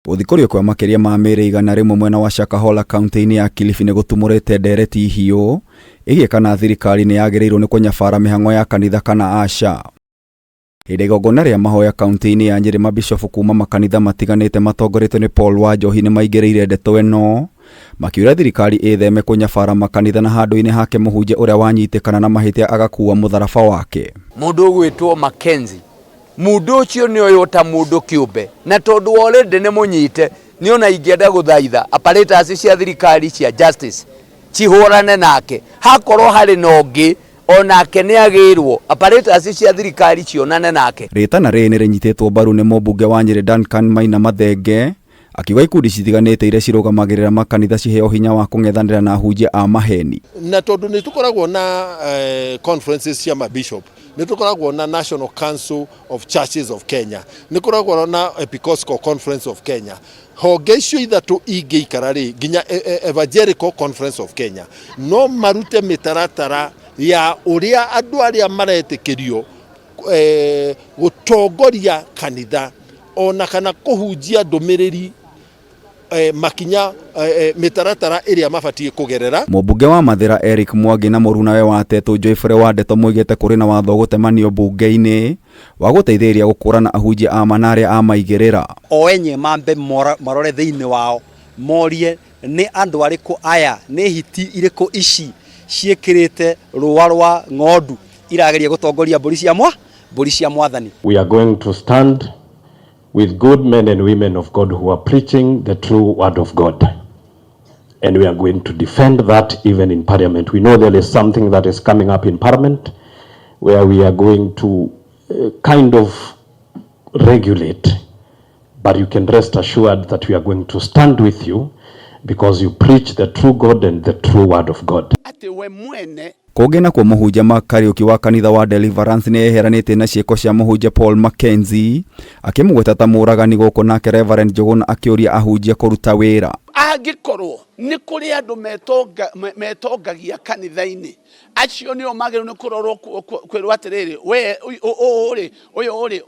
Gũthikũrio kwa makĩria ma mĩĩrĩ igana rĩmwe mwena wa Shakahola kaunti-inĩ ya Kilifi nĩ gũtumũrĩte ndereti hiũ ĩgiĩ kana thirikari nĩ yagĩrĩirwo nĩ kũnyabara mĩhang'o ya kanitha kana aca. Hĩndĩ igongona rĩa mahoya kaunti-inĩ ya Nyeri, mabishofu kuma makanitha matiganĩte matongoretio nĩ Paul Wanjohi nĩ maingĩrĩire ndeto ĩno makiuria thirikari ĩtheme kũnyabara makanitha na handũ-inĩ hake mũhunjia ũrĩa wanyitĩkana na mahĩtia agakuua mũtharaba wake. Mũndũ ũgwĩtwo Mackenzie, mũndũ ũcio nĩ oyota mũndũ kĩũmbe na tondũ already nĩ mũnyite nĩ ona ingĩenda gũthaitha apparatus cia thirikari cia justice cihũrane nake. Hakorwo harĩ na ũngĩ onake nĩ agĩrwo apparatus cia thirikari cionane nake. Rĩtana rĩrĩ nĩ rĩnyitĩtwo mbaru nĩ mũmbunge wa Nyeri Duncan Maina Mathenge akiuga ikundi citiganĩte iria cirũgamagĩrĩra makanitha ciheo hinya wa kũng'ethanĩra na ahunjia a maheni. Na tondũ nĩ tũkoragwo na conferences cia mabishop, nĩ tũkoragwo na National Council of Churches of Kenya, nĩ tũkoragwo na Episcopal Conference of Kenya. Honge icio ithatũ ingĩikara rĩ nginya Evangelical Conference of Kenya no marute mĩtaratara ya ũrĩa andũ arĩa maretĩkĩrio gũtongoria kanitha ona kana kũhunjia ndũmĩrĩri makinya mĩtaratara ĩrĩa mabatiĩ kũgerera. Mũmbunge wa Mathira Eric Mwangi na mũrunawe wa Teto Joyfrey wa Ndeto moigĩte kũrĩ na watho gũtemanio mbunge-inĩ wa gũteithĩrĩria gũkũrana ahunjia a manarĩa a maigĩrĩra. O enye mambe marore thĩinĩ wao morie nĩ andũ arĩkũ aya, nĩ hiti irĩkũ ici ciĩkĩrĩte rũa rwa ng'ondu irageria gũtongoria mbũri cia mwathani. We are going to stand with good men and women of God who are preaching the true word of God. And we are going to defend that even in Parliament. We know there is something that is coming up in Parliament where we are going to kind of regulate. But you can rest assured that we are going to stand with you because you preach the true God and the true word of God. Kũngĩ na kwa mũhunjia Makariuki wa kanitha wa Deliverance nĩ eheranĩte na ciĩko cia mũhunjia Paul Mackenzie akĩmũgweta ta mũragani gũkũ nake Reverend Njũgũna akĩũria ahunjia kũruta wĩra. Angĩkorwo nĩ kũrĩ andũ metongagia kanitha-inĩ acio nĩo magĩrĩirwo nĩ kũrorwo kwĩrwo atĩrĩrĩ we ũyũ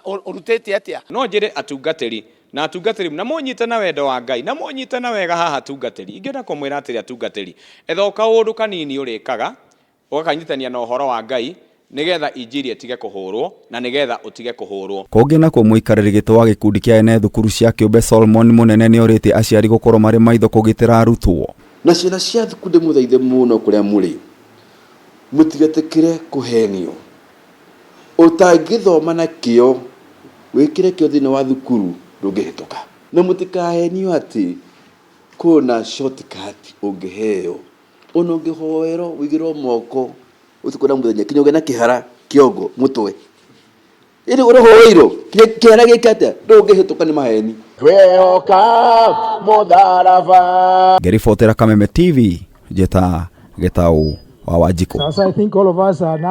ũrutĩte atĩa. No njĩre atungatĩri na atungatĩri na mũnyite na wendo wa Ngai na mũnyite na wega haha atungatĩri ingĩenda kũmwĩra atĩrĩ atungatĩri ethoka ũndũ kanini ũrĩkaga ũgakanyitania na ũhoro wa Ngai nigetha injiri ĩtige kũhũrwo na nigetha ũtige kũhũrwo. Kũngĩ na kwa mũikarĩri gĩtĩ wa gĩkundi kĩa ene thukuru cia kĩũmbe Solomon Mũnene nĩ orĩtie aciari gũkorwo marĩ maitho kũgitĩra arutwo. Na ciana cia thukuru mũthaithe mũno kũrĩa mũrĩ mũtigetĩkĩre kũhenio. Ũtangĩthoma na kĩo wĩkĩre kĩo thĩinĩ wa thukuru ndũngĩhĩtũka. Na mũtikahenio atĩ kuna shortcut ũngĩheo. Ona ũngĩhoerwo wĩigĩrwo moko utikona mũthenya kinya ũgena kĩhara kĩongo mũtwe. Ĩrĩ ũrĩhoeirwo kĩhara gĩkate ndũngĩhĩtũka nĩ maheni. Twehoka mũtharaba. Ngĩribotera Kameme TV, Njeta Gĩtaũ wa Wanjikũ. Sasa I think all of us are now